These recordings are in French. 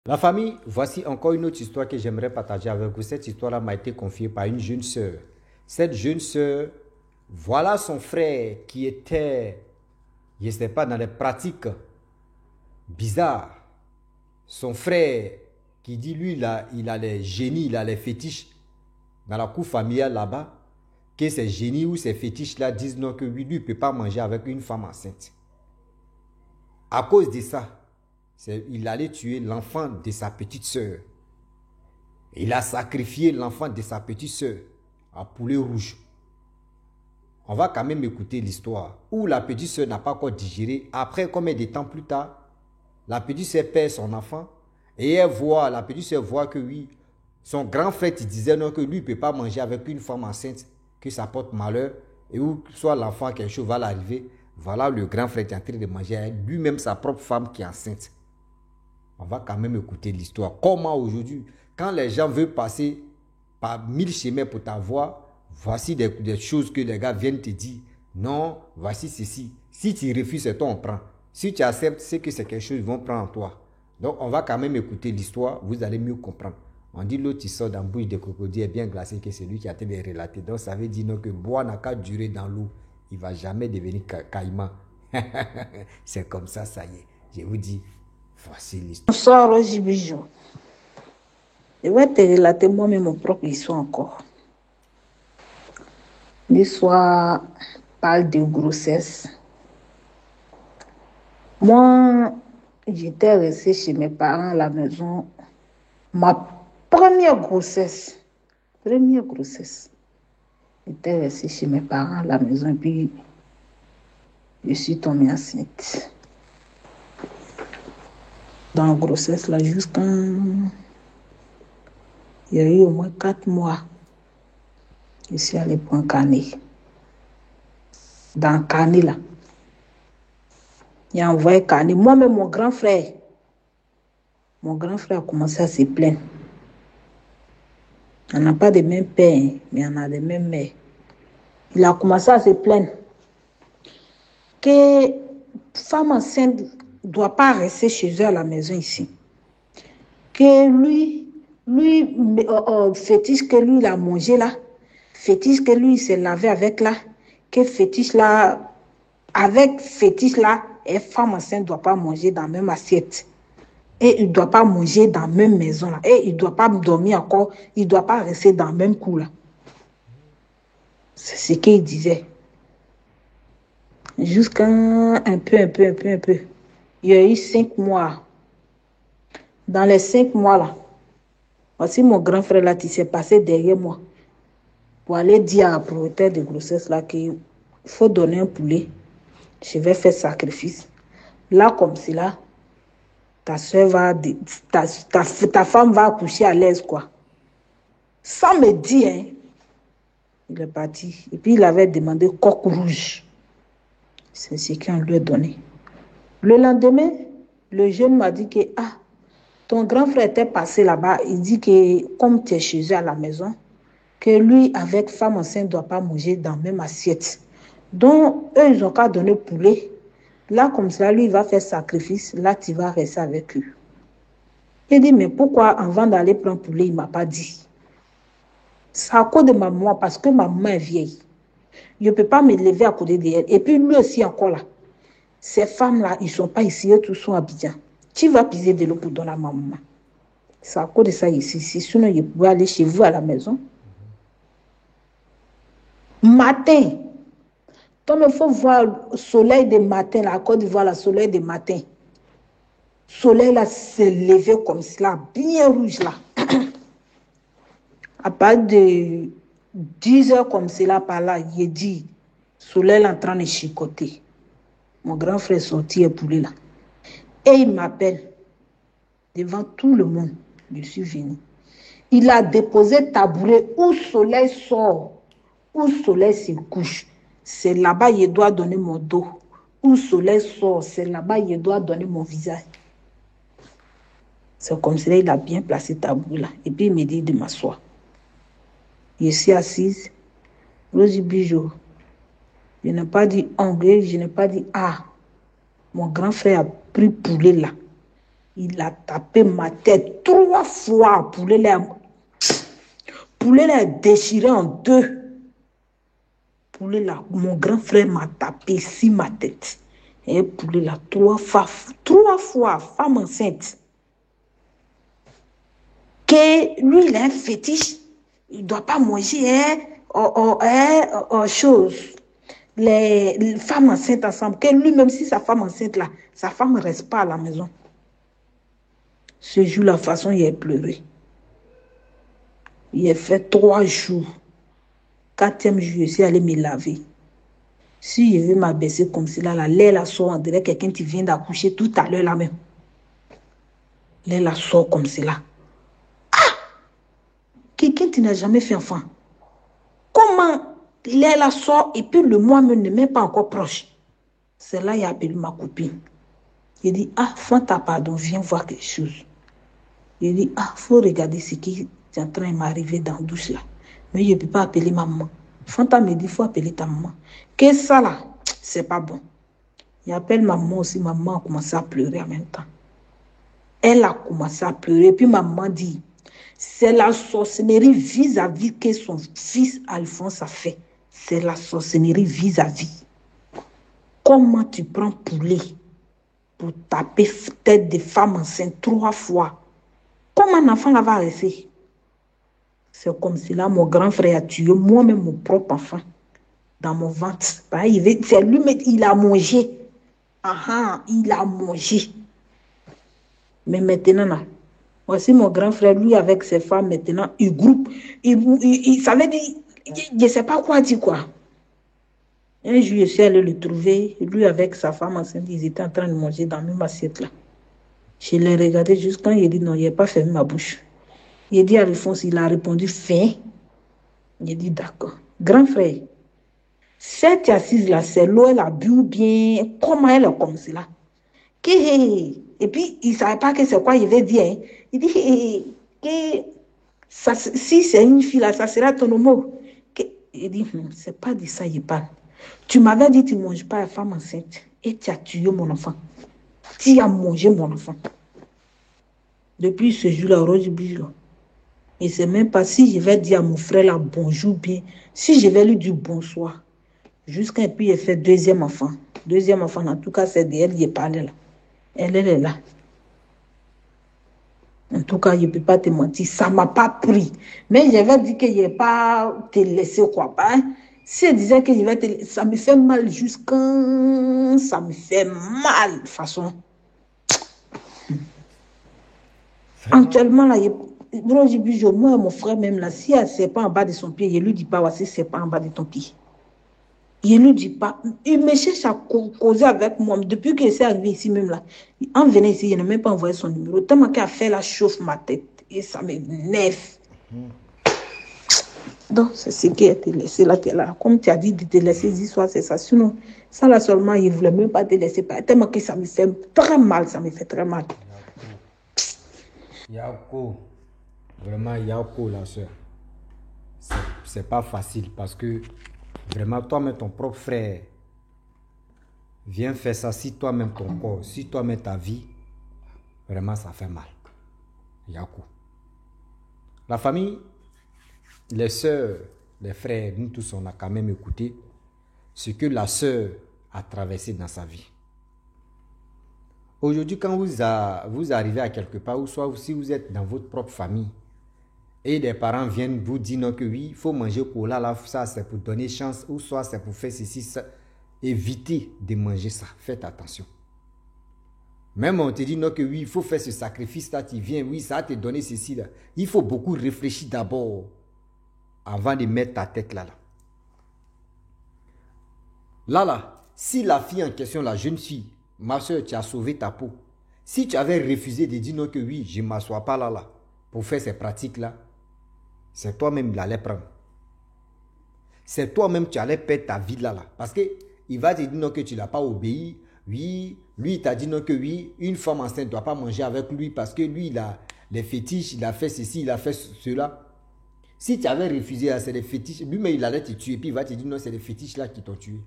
La famille, voici encore une autre histoire que j'aimerais partager avec vous. Cette histoire-là m'a été confiée par une jeune sœur. Cette jeune sœur, voilà son frère qui était, je ne sais pas, dans les pratiques bizarres. Son frère qui dit, lui, il a les génies, il a les fétiches dans la cour familiale là-bas, que ces génies ou ces fétiches-là disent non, que lui ne peut pas manger avec une femme enceinte. À cause de ça, il allait tuer l'enfant de sa petite sœur. Il a sacrifié l'enfant de sa petite sœur à poulet rouge. On va quand même écouter l'histoire où la petite sœur n'a pas encore digéré. Après, combien de temps plus tard, la petite sœur perd son enfant et la petite sœur voit que oui, son grand frère qui disait non, que lui ne peut pas manger avec une femme enceinte, que ça porte malheur, et où soit l'enfant, quelque chose va l'arriver. Voilà le grand frère qui est en train de manger avec lui-même sa propre femme qui est enceinte. On va quand même écouter l'histoire. Comment aujourd'hui, quand les gens veulent passer par 1000 chemins pour t'avoir, voici des choses que les gars viennent te dire. Non, voici ceci. Si tu refuses, c'est toi on prend. Si tu acceptes, c'est que c'est quelque chose qu'ils vont prendre en toi. Donc on va quand même écouter l'histoire, vous allez mieux comprendre. On dit l'autre qui sort dans la bouche de crocodile est bien glacé que c'est lui qui a été relaté. Donc ça veut dire non, que bois n'a qu'à durer dans l'eau. Il ne va jamais devenir caïman. C'est comme ça y est. Je vous dis, voici l'histoire. Bonsoir, Roger Bijou. Je vais te relater moi-même mon propre histoire encore. L'histoire parle de grossesse. Moi, j'étais restée chez mes parents à la maison. Ma première grossesse. J'étais restée chez mes parents à la maison et puis je suis tombée enceinte. Dans la grossesse, là, jusqu'à... Il y a eu au moins 4 mois. Je suis allée pour un carnet. Dans le carnet, là, il a envoyé un carnet. Moi-même, mon grand frère a commencé à se plaindre. On n'a pas de même père, mais on a de même mère. Il a commencé à se plaindre que femme enceinte ne doit pas rester chez eux à la maison ici. Que lui, fétiche que lui, il a mangé là, fétiche que lui, il s'est lavé avec là, que fétiche là, avec fétiche là, et femme enceinte ne doit pas manger dans la même assiette. Et il ne doit pas manger dans la même maison là. Et il ne doit pas dormir encore, il ne doit pas rester dans le même cour là. C'est ce qu'il disait. Jusqu'à un peu. Il y a eu 5 mois. Dans les 5 mois là, voici mon grand frère là qui s'est passé derrière moi pour aller dire à la propriétaire de grossesse là qu'il faut donner un poulet. Je vais faire sacrifice. Là, comme cela, ta soeur va, ta femme va accoucher à l'aise, quoi. Sans me dire, hein. Il est parti. Et puis, il avait demandé coq rouge. C'est ce qu'on lui a donné. Le lendemain, le jeune m'a dit que, ton grand frère était passé là-bas. Il dit que, comme tu es chez eux à la maison, que lui, avec femme enceinte, ne doit pas manger dans la même assiette. Donc, eux, ils n'ont qu'à donner poulet. Là, comme ça, lui, il va faire sacrifice. Là, tu vas rester avec eux. Il dit, mais pourquoi, avant d'aller prendre poulet, il ne m'a pas dit? C'est à cause de ma maman, parce que ma maman est vieille. Je ne peux pas me lever à côté d'elle. Et puis, lui aussi, encore là. Ces femmes-là, ils ne sont pas ici, eux tous sont à Abidjan. Tu vas piser de l'eau pour donner à ma maman. C'est à cause de ça ici. Sinon, je pouvais aller chez vous à la maison. Matin. Donc, il faut voir le soleil de matin, là, à Côte d'Ivoire, le soleil de matin. Soleil, là, s'est levé comme cela, bien rouge, là. À partir de 10 heures comme cela, par là, il dit, soleil là, en train de chicoter. Mon grand frère est sorti et poulet là. Et il m'appelle devant tout le monde. Je suis venu. Il a déposé tabouret où le soleil sort, où le soleil se couche. C'est là-bas qu'il doit donner mon dos. Où le soleil sort, c'est là-bas qu'il doit donner mon visage. C'est comme ça qu'il a bien placé tabouret là. Et puis il me dit de m'asseoir. Je suis assise. Rosie Bijou. Je n'ai pas dit anglais, je n'ai pas dit ah. Mon grand frère a pris poulet là. Il a tapé ma tête 3 fois. Poulet l'a déchiré en 2. Poulet là, mon grand frère m'a tapé sur ma tête. Et poulet là, 3 fois, femme enceinte. Que lui, il a un fétiche. Il ne doit pas manger chose. Les femmes enceintes ensemble. Que lui-même, si sa femme enceinte là, sa femme ne reste pas à la maison. Ce jour, la façon, il a pleuré. Il a fait 3 jours. 4e jour, je suis allé me laver. Si je veux m'abaisser comme cela, là, l'air sort, on dirait quelqu'un qui vient d'accoucher tout à l'heure là même. L'air sort comme cela. Quelqu'un qui n'a jamais fait enfant. Comment l'air sort et puis le mois même n'est même pas encore proche. C'est là qu'il a appelé ma copine. Il dit, Fanta, pardon, viens voir quelque chose. Il dit, faut regarder ce qui est en train de m'arriver dans la douche là. Mais je ne peux pas appeler maman. Fanta me dit, il faut appeler ta maman. Qu'est-ce que ça là? C'est pas bon. Il appelle maman aussi. Maman a commencé à pleurer en même temps. Elle a commencé à pleurer. Puis maman dit, c'est la sorcellerie vis-à-vis que son fils Alphonse a fait. C'est la sorcellerie vis-à-vis. Comment tu prends poulet pour taper tête de femme enceinte 3 fois? Comment un enfant là va rester? C'est comme si là, mon grand frère a tué moi-même mon propre enfant dans mon ventre. C'est lui, mais il a mangé. Il a mangé. Mais maintenant, là, voici mon grand frère, lui, avec ses femmes, maintenant, il groupe. Il savait dire, je ne sais pas quoi dire, quoi. Un jour, je suis allé le trouver, lui, avec sa femme enceinte, ils étaient en train de manger dans la même assiette, là. Je l'ai regardé juste quand il a dit non, il n'a pas fermé ma bouche. Il a dit à Alphonse, il a répondu fin. Il a dit d'accord. Grand frère, cette assise là, c'est l'eau, elle a bu ou bien, comment elle est comme cela? Et puis, il ne savait pas que c'est quoi il veut dire. Hein. Il dit que ça, si c'est une fille là, ça sera ton mot. Il dit, c'est pas de ça il parle. Tu m'avais dit que tu ne manges pas la femme enceinte et tu as tué mon enfant. Tu as mangé mon enfant. Depuis ce jour-là, Rose Bijou, et c'est même pas si je vais dire à mon frère là bonjour bien, si je vais lui dire bonsoir, jusqu'à puis il fait 2e enfant. 2e enfant, en tout cas, c'est d'elle qui parle là. Elle est là. En tout cas, je ne peux pas te mentir, ça ne m'a pas pris. Mais je vais dire que je n'ai pas te laissé quoi. Hein? Si je disais que je vais te laisser, ça me fait mal jusqu'à... Ça me fait mal, de toute façon. Actuellement, là, moi, mon frère même là, si elle ne pas en bas de son pied, je ne lui dis pas, voici, c'est pas en bas de ton pied. Je ne lui dis pas. Il me cherche à causer avec moi. Depuis que c'est arrivé ici même là, en venant ici, il n'a même pas envoyé son numéro. Tellement qu'elle a fait la chauffe ma tête. Et ça m'énerve. Donc, c'est ce qui a été laissé là, là. Comme tu as dit de te laisser dire soir, c'est ça. Sinon, ça là seulement, il ne voulait même pas te laisser pas. Tellement que ça me fait très mal. Ça me fait très mal. Yako, vraiment Yako la soeur, c'est pas facile parce que vraiment toi-même ton propre frère vient faire ça, si toi-même ton corps, si toi-même ta vie, vraiment ça fait mal. Yako. La famille, les soeurs, les frères, nous tous on a quand même écouté ce que la soeur a traversé dans sa vie. Aujourd'hui, quand vous arrivez à quelque part, ou soit si vous êtes dans votre propre famille, et les parents viennent vous dire non, que oui, il faut manger cola, là, ça c'est pour donner chance, ou soit c'est pour faire ceci, ça. Évitez de manger ça, faites attention. Même on te dit non, que oui, il faut faire ce sacrifice-là, tu viens, oui, ça va te donner ceci, là. Il faut beaucoup réfléchir d'abord, avant de mettre ta tête là. Là, si la fille en question, la jeune fille, ma soeur, tu as sauvé ta peau. Si tu avais refusé de dire non que oui, je ne m'assois pas là, pour faire ces pratiques-là, c'est toi-même qui allais prendre. C'est toi-même qui allais perdre ta vie là. Parce qu'il va te dire non que tu ne l'as pas obéi. Oui, lui, il t'a dit non que oui, une femme enceinte ne doit pas manger avec lui parce que lui, il a les fétiches, il a fait ceci, il a fait cela. Si tu avais refusé, c'est les fétiches, lui-même, il allait te tuer. Puis il va te dire non, c'est les fétiches là qui t'ont tué.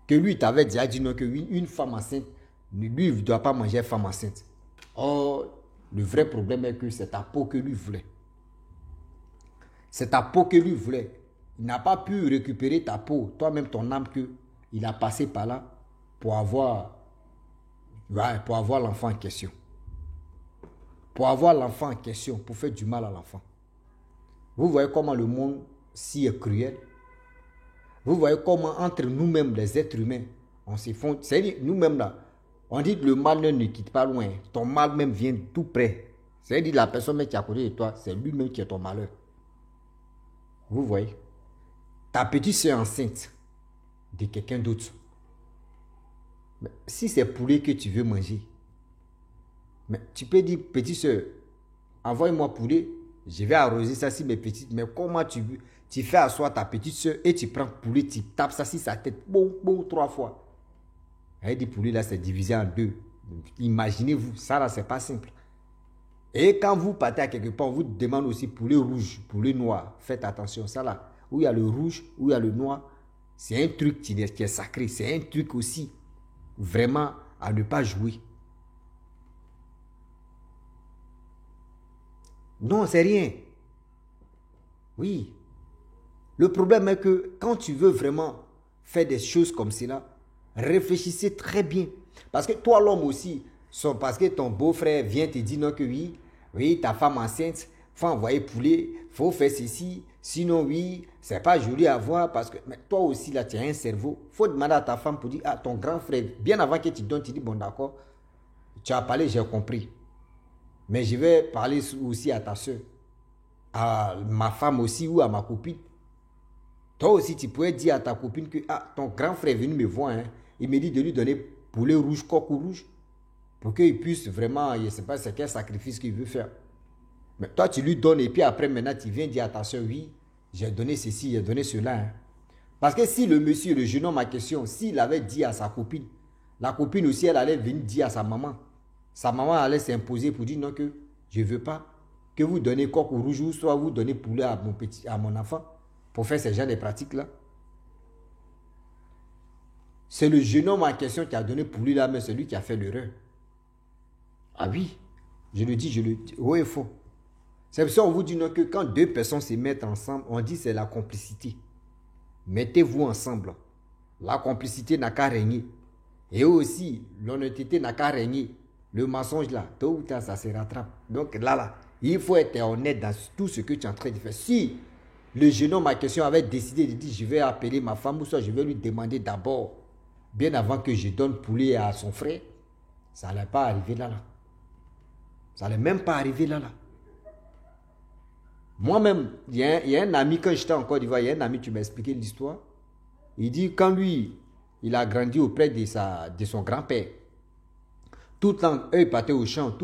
Que lui, il t'avait déjà dit non, que oui, une femme enceinte, lui, il ne doit pas manger une femme enceinte. Or, le vrai problème est que c'est ta peau que lui voulait. C'est ta peau que lui voulait. Il n'a pas pu récupérer ta peau, toi-même ton âme, qu'il a passé par là pour avoir l'enfant en question. Pour avoir l'enfant en question, pour faire du mal à l'enfant. Vous voyez comment le monde si est cruel. Vous voyez comment entre nous-mêmes, les êtres humains, on se font... C'est-à-dire, nous-mêmes là, on dit que le mal ne quitte pas loin. Ton mal même vient tout près. C'est-à-dire la personne qui est à côté de toi, c'est lui-même qui est ton malheur. Vous voyez. Ta petite soeur enceinte de quelqu'un d'autre. Mais si c'est poulet que tu veux manger, mais tu peux dire, petite soeur, envoie-moi poulet, je vais arroser ça si mes petites. Mais comment tu fais asseoir ta petite soeur et tu prends poulet, tu tapes ça sur sa tête, bon, 3 fois. Elle dit poulet là, c'est divisé en 2. Imaginez-vous, ça là, c'est pas simple. Et quand vous partez à quelque part, on vous demande aussi poulet rouge, poulet noir. Faites attention, ça là, où il y a le rouge, où il y a le noir, c'est un truc qui est sacré. C'est un truc aussi, vraiment, à ne pas jouer. Non, c'est rien. Oui. Le problème est que quand tu veux vraiment faire des choses comme cela, réfléchissez très bien. Parce que toi, l'homme aussi, parce que ton beau-frère vient te dire non que oui, ta femme enceinte, faut envoyer poulet, faut faire ceci, sinon oui, c'est pas joli à voir parce que mais toi aussi là, tu as un cerveau. Faut demander à ta femme pour dire, ah, ton grand frère, bien avant que tu donnes, tu dis, bon d'accord, tu as parlé, j'ai compris. Mais je vais parler aussi à ta soeur, à ma femme aussi ou à ma copine. Toi aussi, tu pourrais dire à ta copine que ah, ton grand frère est venu me voir. Hein. Il me dit de lui donner poulet rouge, coq rouge, pour qu'il puisse vraiment, je ne sais pas c'est quel sacrifice qu'il veut faire. Mais toi, tu lui donnes et puis après, maintenant, tu viens dire à ta soeur, oui, j'ai donné ceci, j'ai donné cela. Hein. Parce que si le monsieur, le jeune homme en question, s'il avait dit à sa copine, la copine aussi, elle allait venir dire à sa maman. Sa maman allait s'imposer pour dire non que je ne veux pas que vous donnez coq rouge ou soit vous donnez poulet à mon enfant pour faire ce genre de pratiques-là. C'est le jeune homme en question qui a donné poulet là, mais c'est lui qui a fait l'erreur. Ah oui, je le dis, haut et faux. C'est pour ça qu'on vous dit non, que quand deux personnes se mettent ensemble, on dit c'est la complicité. Mettez-vous ensemble. La complicité n'a qu'à régner. Et aussi, l'honnêteté n'a qu'à régner. Le mensonge là, tôt ou tard, ça se rattrape. Donc là, il faut être honnête dans tout ce que tu es en train de faire. Si le jeune homme en question avait décidé de dire je vais appeler ma femme ou soit je vais lui demander d'abord, bien avant que je donne poulet à son frère, ça n'allait pas arriver là. Ça n'allait même pas arriver là. Moi-même, il y a un ami, quand j'étais en Côte d'Ivoire, il y a un ami qui m'a expliqué l'histoire. Il dit quand lui, il a grandi auprès de son grand-père. Tout le temps, eux, ils partaient au champ.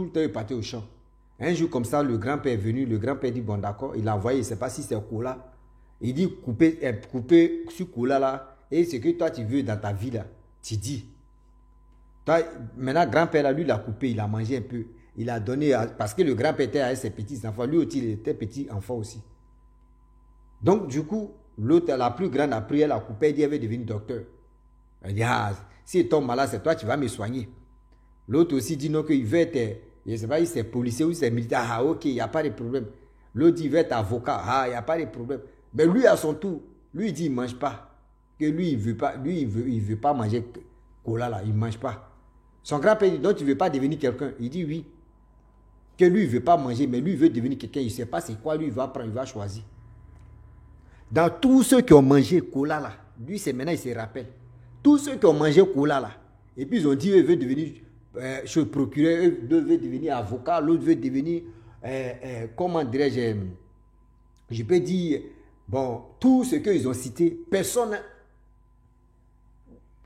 Un jour comme ça, le grand-père est venu. Le grand-père dit, bon d'accord, il a envoyé, je ne sais pas si c'est Kola. Il dit, couper sur Kola là. Et ce que toi tu veux dans ta vie là, tu dis. Toi, maintenant, grand-père là, lui, il a coupé, il a mangé un peu. Il a donné, parce que le grand-père était avec ses petits-enfants. Lui aussi, il était petit-enfant aussi. Donc, du coup, l'autre, la plus grande, après, elle a coupé, elle dit, elle veut devenir docteur. Elle dit, ah, si il tombe malade, c'est toi, tu vas me soigner. L'autre aussi dit non, qu'il veut être, je ne sais pas si c'est policier ou si c'est militaire. Ah, ok, il n'y a pas de problème. L'autre dit, il veut être avocat. Ah, il n'y a pas de problème. Mais lui, à son tour, lui, il dit, il ne mange pas. Que lui, il ne veut pas manger cola là, il ne mange pas. Son grand-père dit, donc tu ne veux pas devenir quelqu'un. Il dit oui. Que lui, il ne veut pas manger, mais lui, il veut devenir quelqu'un. Il ne sait pas c'est quoi, lui, il va prendre, il va choisir. Dans tous ceux qui ont mangé cola là, lui, c'est maintenant, il se rappelle. Tous ceux qui ont mangé cola là, et puis ils ont dit, eux, ils veulent devenir chez le procureur, eux veulent devenir avocat, l'autre veut devenir, comment dirais-je, je peux dire, bon, tout ce qu'ils ont cité, personne,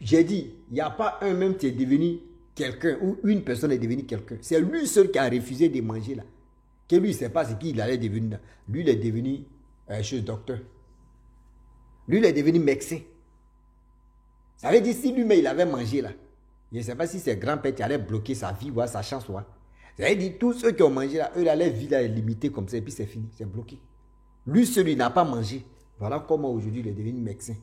j'ai dit, il n'y a pas un même qui est devenu quelqu'un, ou une personne est devenue quelqu'un. C'est lui seul qui a refusé de manger là. Que lui, il ne sait pas ce qu'il allait devenir. Lui, il est devenu chez le docteur. Lui, il est devenu médecin. Ça veut dire, si lui-même, il avait mangé là, je ne sais pas si c'est grand-père qui allait bloquer sa vie ou sa chance. Ça veut dire, tous ceux qui ont mangé là, eux, là, leur vie là est limitée comme ça, et puis c'est fini, c'est bloqué. Lui, celui n'a pas mangé. Voilà comment aujourd'hui il est devenu médecin.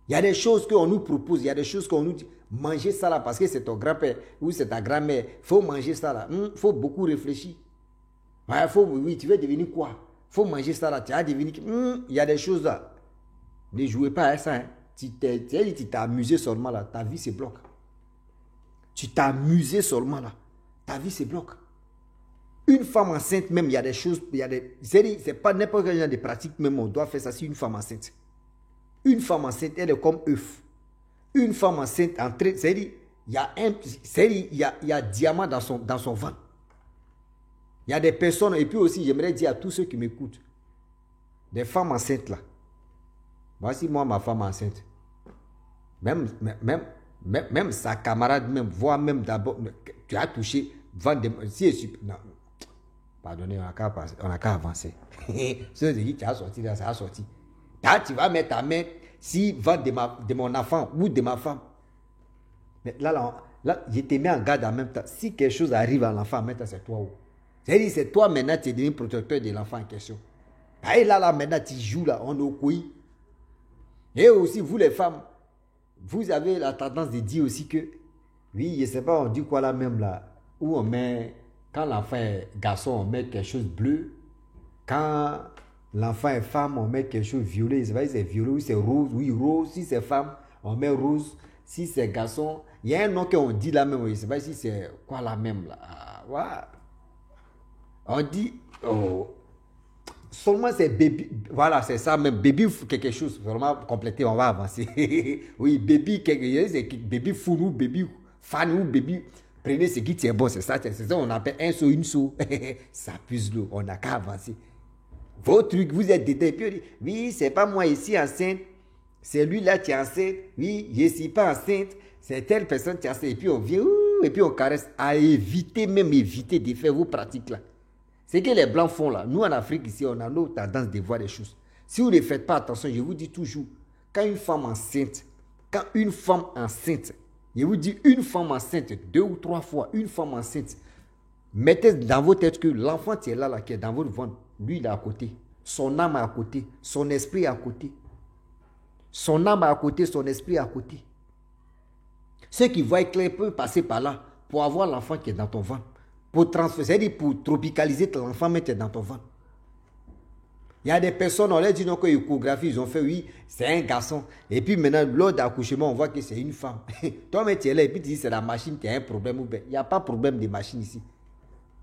Il y a des choses qu'on nous propose, il y a des choses qu'on nous dit, mangez ça là parce que c'est ton grand-père ou c'est ta grand-mère, il faut manger ça là. Faut beaucoup réfléchir. Ouais, oui, tu veux devenir quoi? Faut manger ça là, tu vas devenir... il y a des choses là. Ne jouez pas à ça. Hein. Tu t'es amusé seulement là, ta vie se bloque. Tu t'es amusé seulement là, ta vie se bloque. Une femme enceinte même, il y a des choses, c'est pas n'importe quel genre de pratique même, on doit faire ça si une femme enceinte. Une femme enceinte, elle est comme œuf. Une femme enceinte, c'est-à-dire, il y a diamant dans son ventre. Il y a des personnes, et puis aussi, j'aimerais dire à tous ceux qui m'écoutent, des femmes enceintes là. Voici moi, ma femme enceinte. Même sa camarade, même, voire même d'abord, tu as touché, non, pardonnez, on n'a qu'à avancer. Ce qui tu as sorti là, ça a sorti. Là, tu vas mettre ta main si ventre de mon enfant ou de ma femme. Mais là, je te mets en garde en même temps. Si quelque chose arrive à l'enfant, maintenant c'est toi. C'est-à-dire, c'est toi maintenant, tu es devenu protecteur de l'enfant en question. Et là, maintenant, tu joues là, on est au couille. Et aussi, vous les femmes, vous avez la tendance de dire aussi que, oui, je ne sais pas, on dit quoi là même là, où on met, quand l'enfant est garçon, on met quelque chose de bleu. Quand l'enfant est femme, on met quelque chose de violet. Je ne sais pas si c'est violet ou c'est rose. Oui, rose. Si c'est femme, on met rose. Si c'est garçon, il y a un nom qu'on dit là même. Je ne sais pas si c'est quoi là même là. Ouais. On dit, seulement c'est baby, voilà, c'est ça même, baby quelque chose, vraiment complété, on va avancer. Oui, baby quelque chose, c'est baby founou, baby fanou, baby, prenez ce qui tient bon, c'est ça, on appelle un saut, une saut. Ça puse l'eau, on n'a qu'à avancer. Vos trucs, vous êtes dedans, et puis on dit, oui, c'est pas moi ici enceinte, c'est lui là qui est enceinte, oui, je ne suis pas enceinte, c'est telle personne qui est enceinte, et puis on vient, et puis on caresse, à éviter de faire vos pratiques là. C'est que les Blancs font là. Nous, en Afrique, ici, on a nos tendances de voir des choses. Si vous ne faites pas attention, je vous dis toujours, quand une femme enceinte, je vous dis une femme enceinte, 2 ou 3 fois, une femme enceinte, mettez dans votre tête que l'enfant qui est là, qui est dans votre ventre, lui, il est à côté. Son âme est à côté. Son esprit est à côté. Son âme est à côté, son esprit est à côté. Ceux qui voient clair peuvent passer par là pour avoir l'enfant qui est dans ton ventre. Pour transférer, c'est-à-dire pour tropicaliser ton enfant, mettre dans ton ventre. Il y a des personnes, on leur dit non, que l'échographie, ils ont fait, oui, c'est un garçon. Et puis maintenant, lors d'accouchement, on voit que c'est une femme. Toi, mais tu es là, et puis tu dis c'est la machine qui a un problème. Il n'y a pas de problème de machine ici.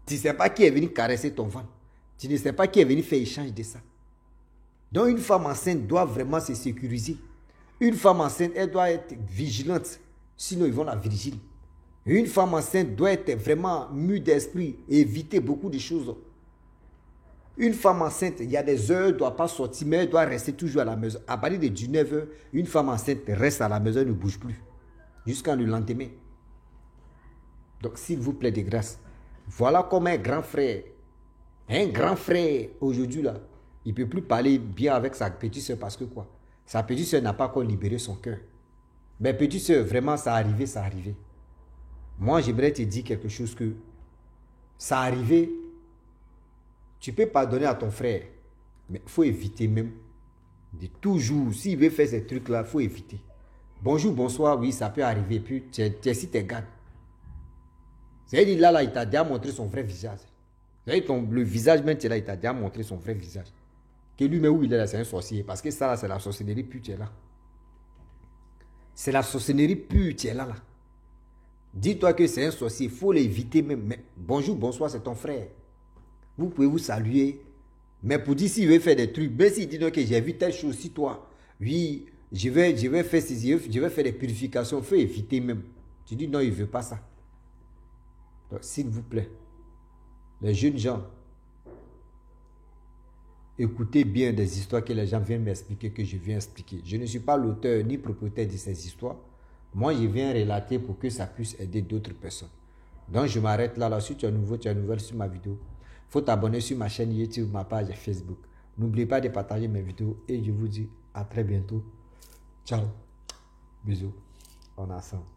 Tu ne sais pas qui est venu caresser ton ventre. Tu ne sais pas qui est venu faire échange de ça. Donc, une femme enceinte doit vraiment se sécuriser. Une femme enceinte, elle doit être vigilante. Sinon, ils vont la vigiler. Une femme enceinte doit être vraiment mue d'esprit et éviter beaucoup de choses. Une femme enceinte, il y a des heures, elle ne doit pas sortir, mais elle doit rester toujours à la maison. À partir de 19h, une femme enceinte reste à la maison, elle ne bouge plus. Jusqu'à le lendemain. Donc, s'il vous plaît, de grâce, voilà comme un grand frère aujourd'hui là, il ne peut plus parler bien avec sa petite soeur parce que quoi? Sa petite soeur n'a pas encore libéré son cœur. Mais petite soeur, vraiment, ça arrivé. Moi, j'aimerais te dire quelque chose que ça arrivé. Tu peux pardonner à ton frère, mais il faut éviter même de toujours, s'il veut faire ces trucs-là, il faut éviter. Bonjour, bonsoir, oui, ça peut arriver, puis tu es si tu gardes. C'est-à-dire là, il t'a déjà montré son vrai visage. C'est-à-dire le visage même, là, il t'a déjà montré son vrai visage. Que lui-même, où il est là, c'est un sorcier, parce que ça, là, c'est la sorcellerie pure, tu es là. C'est la sorcellerie pure, tu es là. Dis-toi que c'est un sorcier, il faut l'éviter même. Mais bonjour, bonsoir, c'est ton frère. Vous pouvez vous saluer. Mais pour dire s'il veut faire des trucs, même s'il dit non, que j'ai vu telle chose, si toi, oui, je vais faire ces yeux, je vais faire des purifications, il faut éviter même. Tu dis non, il ne veut pas ça. Donc, s'il vous plaît, les jeunes gens, écoutez bien des histoires que les gens viennent m'expliquer, que je viens expliquer. Je ne suis pas l'auteur ni propriétaire de ces histoires. Moi, je viens relater pour que ça puisse aider d'autres personnes. Donc, je m'arrête là. Si tu es nouveau, tu es nouvelle sur ma vidéo, il faut t'abonner sur ma chaîne YouTube, ma page Facebook. N'oubliez pas de partager mes vidéos et je vous dis à très bientôt. Ciao. Bisous. On est ensemble.